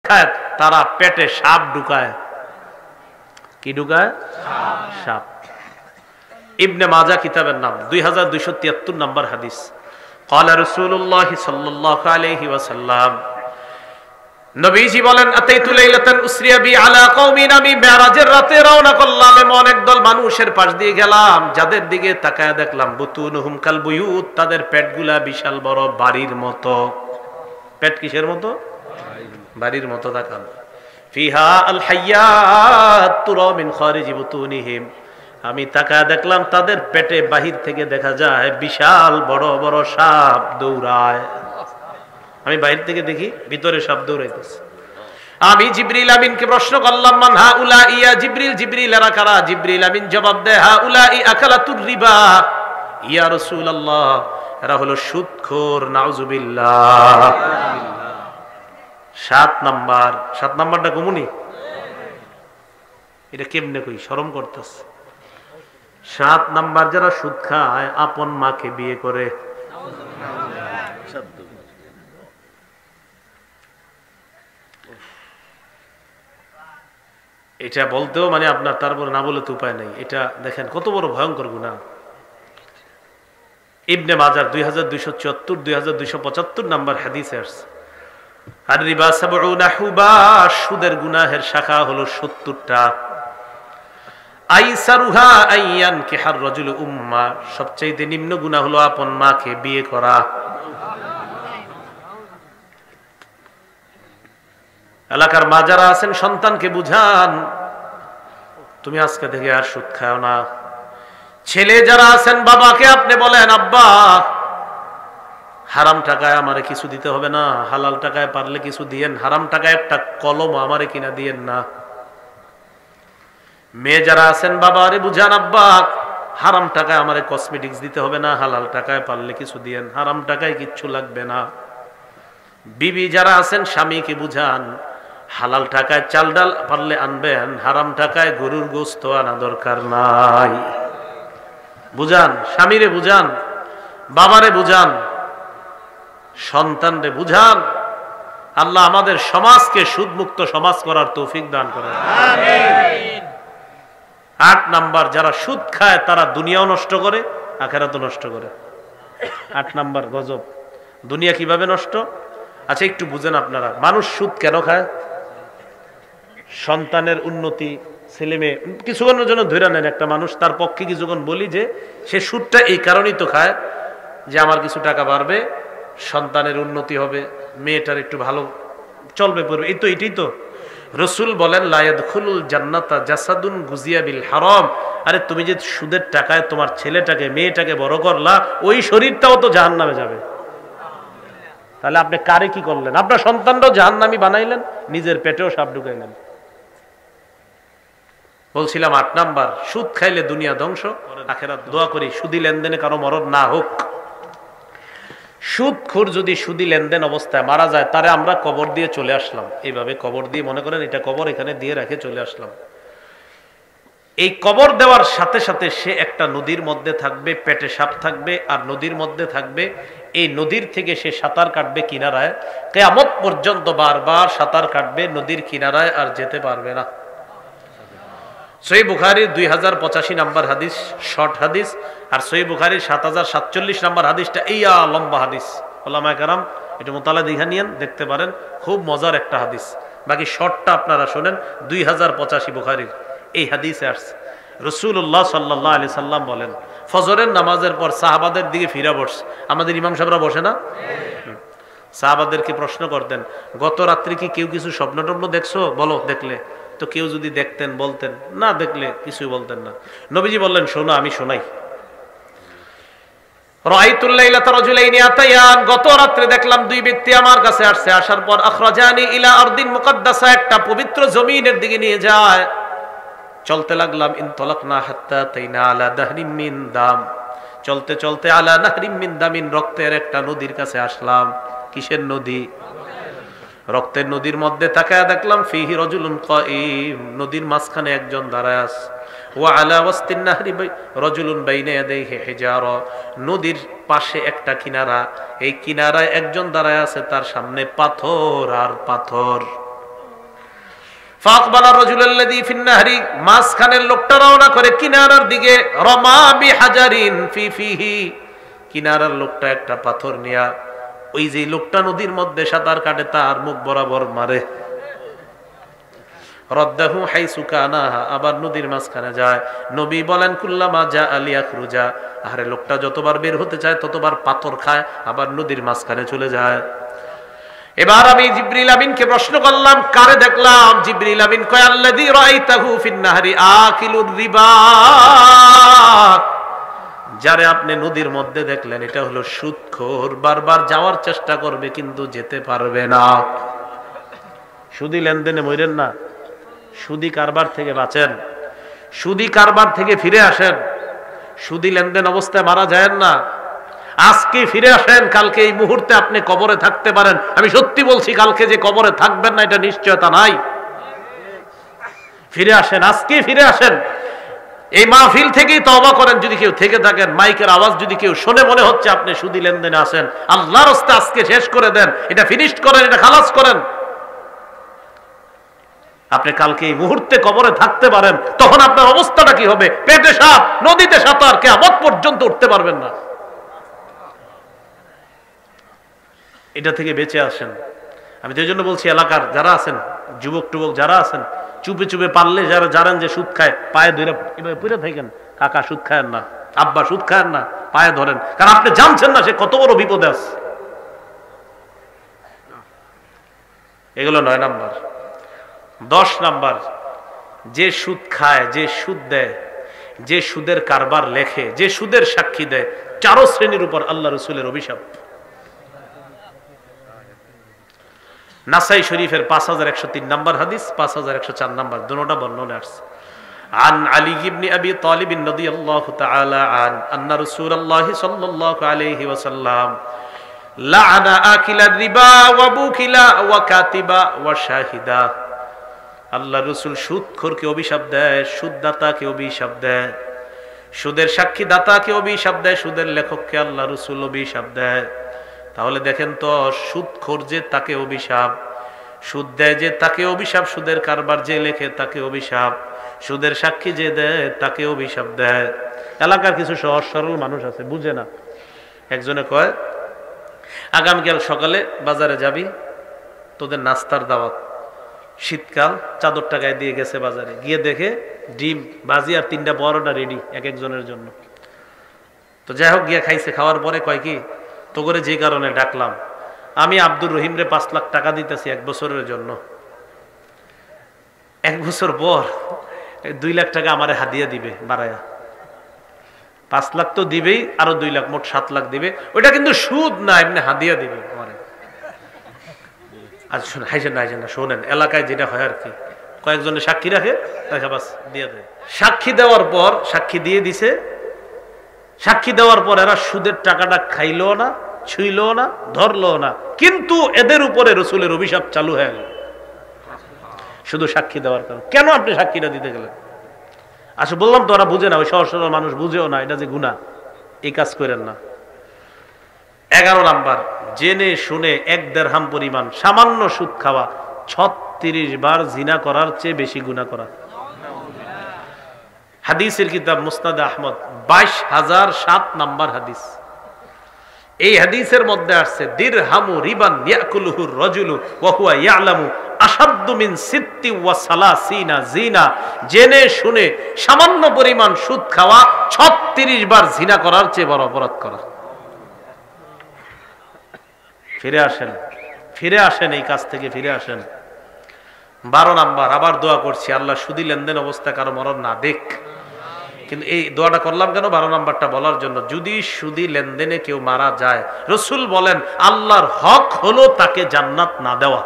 খায় তারা পেটে সাপ ঢুকায়। কি ঢুকায়? সাপ। ইবনে মাজাহ কিতাবের নাম, 2273 নম্বর হাদিস। ক্বালা রাসূলুল্লাহ সাল্লাল্লাহু আলাইহি ওয়াসাল্লাম, নবীজি বলেন, আতাইতু লাইলাতান উসরিয়া বি আলা কওমিন, আমি মেরাজের রাতে রওনা করলাম, এমন একদল মানুষের পাশ দিয়ে গেলাম যাদের দিকে তাকায় দেখলাম বুতুনহুম কাল বুয়ুত, তাদের পেটগুলা বিশাল বড় বাড়ির মতো। পেট কিসের মতো? বাড়ির মতো। তাকান, ফিহা আল হাইয়াত তুরা মিন খারিজি বুতুনিহিম, আমি তাকায় দেখলাম তাদের পেটে বাহির থেকে দেখা যায় বিশাল বড় বড় সাপ দৌড়ায়। আমি বাইরে থেকে দেখি ভিতরে সাপ দৌড়াইতেছে। আমি জিবরিল আমিনকে প্রশ্ন করলাম, মান হাউলা ইয়া জিবরিল, জিবরিল এরা কারা? জিবরিল আমিন জবাব দেয়, হাউলা ই আকালাতুর রিবা ইয়া রাসূলুল্লাহ, এরা হলো সুদখোর, নাউজুবিল্লাহ। 7 নাম্বারটা কমুনি, এটা কেমনে কই, শরম করতেছে। 7 নাম্বার যারা সুদ খায়, আপন মাকে বিয়ে করে। এটা বলতেও মানে আপনার তারপর না বলে তো উপায় নাই। এটা দেখেন কত বড় ভয়ঙ্কর গুনাহ। ইবনে মাজাহ 2274 2275 নাম্বার হাদিসে আসছে, আর রিবা সাবউনা হুবা, সুদের গুনাহের শাখা হলো 70টা। আইসারুহা আইয়ান কিহার রাজুল উম্মা, সবচেয়ে নিম্ন গুনাহ হলো আপন মাকে বিয়ে করা। এলাকার মা যারা আছেন, সন্তানকে বুঝান, তুমি আজকে থেকে আর সুদ খাও না। ছেলে যারা আছেন, বাবাকে আপনি বলেন, আব্বা হারাম টাকায় আমারে কিছু দিতে হবে না, হালাল টাকায় পারলে কিছু দিয়েন, হারাম টাকায় একটা কলম আমারে কিনা দিয়েন না। মেয়ে যারা আছেন, বাবারে বুঝান, আব্বা হারাম টাকায় আমারে কসমেটিক্স দিতে হবে না, হালাল টাকায় পারলে কিছু দিয়েন, হারাম টাকায় কিচ্ছু লাগবে না। বিবি যারা আছেন, স্বামীকে বুঝান, হালাল টাকায় চাল ডাল পারলে আনবেন, হারাম টাকায় গরুর গোশত আনা দরকার নাই। বুঝান, স্বামীরে বুঝান, বাবারে বুঝান, সন্তানরে বুঝান। আল্লাহ আমাদের সমাজকে সুদমুক্ত সমাজ করার তৌফিক দান করেন, আমিন। 8 নাম্বার, যারা সুদ খায় তারা দুনিয়াও নষ্ট করে, আখিরাতও নষ্ট করে। 8 নাম্বার গজব। দুনিয়া কিভাবে নষ্ট? আচ্ছা একটু বুঝেন আপনারা, মানুষ সুদ কেন খায়? সন্তানের উন্নতি, ছেলে মেয়ে, কিছুক্ষণের জন্য ধরে নেন একটা মানুষ, তার পক্ষে কিছুক্ষণ বলি যে সে সুদটা এই কারণেই তো খায় যে আমার কিছু টাকা বাড়বে, সন্তানের উন্নতি হবে, মেয়েটার একটু ভালো চলবে পড়বে, এটাই তো। রসুল বলেন, লা ইয়াদখুলুল জান্নাতা জাসাদুন গুজিয়া বিল হারাম, আরে তুমি যে সুদের টাকায় তোমার ছেলেটাকে মেয়েটাকে বড় করলা, ওই শরীরটাও তো জাহান্নামে যাবে। তাহলে আপনি কারে কি করলেন? আপনার সন্তানটাও জাহান্নামী বানাইলেন, নিজের পেটেও সাপ ঢুকাইলেন। বলছিলাম 8 নাম্বার, সুদ খাইলে দুনিয়া ধ্বংস, আখিরাত। দোয়া করি সুদি লেনদেনে কারো মরণ না হোক। সুদখোর যদি সুদি লেনদেন অবস্থায় মারা যায়, তারে আমরা কবর দিয়ে চলে আসলাম, এইভাবে কবর দিয়ে, মনে করেন এটা কবর, এখানে দিয়ে রেখে চলে আসলাম। এই কবর দেওয়ার সাথে সাথে সে একটা নদীর মধ্যে থাকবে, পেটে সাপ থাকবে, আর নদীর মধ্যে থাকবে। এই নদীর থেকে সে সাঁতার কাটবে কিনারায়, কিয়ামত পর্যন্ত বারবার সাঁতার কাটবে, নদীর কিনারায় আর যেতে পারবে না। সহিহ বুখারীর 2085 নাম্বার হাদিস, শর্ট হাদিস, আর সহিহ বুখারীর 7047 নাম্বার হাদিসটা ইয়া লম্বা হাদিস। ওলামায়ে কেরাম এটা মুতালা দেখে নিয়েন, দেখতে পারেন, খুব মজার একটা হাদিস। বাকি শর্টটা আপনারা শোনেন। 2085 বুখারীর এই হাদিসে আসছে, রাসূলুল্লাহ সাল্লাল্লাহু আলাইহি সাল্লাম বলেন, ফজরের নামাজের পর সাহাবাদের দিকে ফিরে বসে, আমাদের ইমাম সাহেবরা বসে না, সাহাবাদেরকে প্রশ্ন করতেন, গত রাত্রি কি কেউ কিছু স্বপ্ন টপ্ন দেখছো? বলো দেখলে। তো কেউ যদি দেখতেন বলতেন, না দেখলে কিছুই বলতেন না। নবীজি বললেন, শোনো আমি শোনাই। রাআইতুল লাইলাতা রাজুলাইনি আতায়ান, গত রাতে দেখলাম 2 ব্যক্তি আমার কাছে আসছে, আসার পর আখরাজানি ইলা আরদিন মুকদ্দাসা, একটা পবিত্র জমিনের দিকে নিয়ে যায়। চলতে লাগলাম, ইনতালাকনা হাত্তা তাইনা আলা দাহরিম মিন দাম, চলতে চলতে আলা নাহরিম মিন দামিন, রক্তের একটা নদীর কাছে আসলাম। কিসের নদী? রক্তের নদীর মধ্যে তাকায় দেখলাম ফিহি রাজুলুন কাঈম, নদীর মাঝখানে একজন দাঁড়ায় আছে। ওয়া আলা ওয়াসতিন নাহরি রাজুলুন বাইনা ইয়াদাইহি হিজারা, নদীর পাশে একটা কিনারা, এই কিনারায় একজন দাঁড়ায় আছে, তার সামনে পাথর আর পাথর। ফাকবালা রাজুলাল্লাযী ফিন নাহরি, মাঝখানের লোকটা রওনা করে কিনারার দিকে, রমা বিহাজারিন ফি ফিহি, কিনারার লোকটা একটা পাথর নিয়া ওই যে লোকটা নদীর মধ্যে সাঁতার কাটে তার মুখ বরাবর মারে। রদ্দাহু হাইসু কানা, আবার নদীর মাঝখানে যায়। নবী বলেন কুল্লামা জা আলিয়াখরুজা, আরে লোকটা যতবার বের হতে চায় ততবার পাথর খায়, আবার নদীর মাঝখানে চলে যায়। এবার আমি জিবরিল আমিনকে প্রশ্ন করলাম, কারে দেখলাম? জিবরিল আমিন কয় আল্লাযী রাআইতাহু ফিন নাহরি আকিলুর রিবা, যারে আপনি নদীর মধ্যে দেখলেন এটা হলো সুদখোর, বারবার যাওয়ার চেষ্টা করবে কিন্তু যেতে পারবে না। সুদি লেনদেনে মরেন না, সুদি কারবার থেকে বাঁচেন, সুদি কারবার থেকে ফিরে আসেন, সুদি লেনদেন অবস্থায় মারা যায় না। আজকে ফিরে আসেন, কালকে এই মুহূর্তে আপনি কবরে থাকতে পারেন। আমি সত্যি বলছি, কালকে যে কবরে থাকবেন না এটা নিশ্চয়তা নাই। ফিরে আসেন, আজকে ফিরে আসেন। এই মাহফিল থেকেই তওবা করেন যদি কেউ থেকে থাকেন। মাইকের আওয়াজ যদি কেউ শুনে মনে হচ্ছে আপনি সুদি লেনদেনে আসেন, আল্লাহর রাস্তে আজকে শেষ করে দেন, এটা ফিনিশ করেন, এটা খালাস করেন। আপনি কালকে এই মুহূর্তে কবরে থাকতে পারেন, তখন আপনার অবস্থাটা কি হবে? পেটে সাপ, নদীতে সাঁতার, কিয়ামত পর্যন্ত উঠতে পারবেন না। এটা থেকে বেঁচে আসেন। আমি তো এই জন্য বলছি, এলাকার যারা আছেন, যুবক টুবক যারা আছেন, চুপে চুপে পারলে যারা জানেন যে সুদ খায়, পায়ে ধরে এভাবে পুরে থাকেন, কাকা সুদ খায়েন না, আব্বা সুদ খায়েন না, পায়ে ধরেন, কারণ আপনি জানছেন না সে কত বড় বিপদে আছে। এগুলো 9 নাম্বার। 10 নাম্বার, যে সুদ খায়, যে সুদ দেয়, যে সুদের কারবার লেখে, যে সুদের সাক্ষী দেয়, 4 শ্রেণীর উপর আল্লাহ রাসূলের অভিশাপ। নাসাই শরীফের 5103 নাম্বার হাদিস, 5104 নাম্বার, দুটোটা বর্ণনা আছে। আন আলী ইবনে আবি তালিব রাদিয়াল্লাহু তাআলা আন্না রাসূলুল্লাহ সাল্লাল্লাহু আলাইহি ওয়াসাল্লাম লাআনা আকিলার রিবা ওয়া বুকিলা ওয়া কাতিবা ওয়া শাহিদা। আল্লাহ রাসূল সুদখোরকে অভিশাপ দেয়, সুদদাতাকে অভিশাপ দেয়, সুদের সাক্ষী দাতাকে অভিশাপ দেয়, সুদের লেখককে আল্লাহ রাসূল অভিশাপ দেয়। তাহলে দেখেন তো, সুদখোর যে তাকে অভিশাপ, সুদ দেয় যে তাকে অভিশাপ, সুদের কারবার যে লেখে তাকে অভিশাপ, সুদের সাক্ষী যে দেয় তাকে অভিশাপ দেয়। এলাকার কিছু সহজ সরল মানুষ আছে, বুঝে না। একজনে কয়, আগামীকাল সকালে বাজারে যাবি, তোদের নাস্তার দাওয়াত। শীতকাল, চাদরটা গায়ে দিয়ে গেছে বাজারে, গিয়ে দেখে ডিম ভাজি আর 3টা পরোটা রেডি এক একজনের জন্য। তো যাই হোক, গিয়ে খাইছে। খাওয়ার পরে কয় কি, তো করে যে কারণে ডাকলাম, আমি আব্দুর রহিমরে 5 লাখ টাকা দিতেছি 1 বছরের জন্য। 1 বছর পর 2 লাখ টাকা আমারে হাদিয়া দিবে বাড়ায়া। 5 লাখ তো দিবেই, আরো 2 লাখ, মোট 7 লাখ দিবে। ওইটা কিন্তু সুদ না, এমনি হাদিয়া দিবে আমারে। আচ্ছা শুনে হাইছেন না, হাইছেন না, শোনেন, এলাকায় যেটা হয় আর কি, কয়েকজনে সাক্ষী রাখে, বাস দিয়ে দেয়। সাক্ষী দেওয়ার পর, সাক্ষী দিয়ে দিছে, সাক্ষী দেওয়ার পর এরা সুদের টাকাটা খাইলো না, ছুইলো না, ধরলো না, কিন্তু এদের উপরে রাসূলের অভিশাপ চালু হয়ে গেল শুধু সাক্ষী দেওয়ার কারণে। কেন আপনি সাক্ষীটা দিতে গেলেন? আচ্ছা বললাম তো, ওরা বুঝে না, ওই সহজ সরল মানুষ বুঝেও না এটা যে গুনাহ, এই কাজ করেন না। 11 নাম্বার, জেনে শুনে 1 দিরহাম পরিমাণ সামান্য সুদ খাওয়া 36 বার জিনা করার চেয়ে বেশি গুনাহ করা। হাদিসের কিতাব মুসনাদ আহমদ 22007 নাম্বার হাদিস। এই হাদিসের মধ্যে আসছে, দিরহামু রিবান ইয়াকুলুহু রাজুলু ওয়া হুয়া ইয়ালামু আশাদ্দু মিন 36 জিনা। জেনে শুনে সামান্য পরিমাণ সুদ খাওয়া 36 বার জিনা করার চেয়ে বড় অপরাধ করা। ফিরে আসেন, ফিরে আসেন, এই কাজ থেকে ফিরে আসেন। 12 নাম্বার, আবার দোয়া করছি, আল্লাহ সুদি লেনদেন অবস্থা কারো মরণ না দেখ। কিন্তু এই দোয়াটা করলাম কেন? 12 নাম্বারটা বলার জন্য। যদি সুদি লেনদেনে কেউ মারা যায়, রাসূল বলেন আল্লাহর হক হলো তাকে জান্নাত না দেওয়া।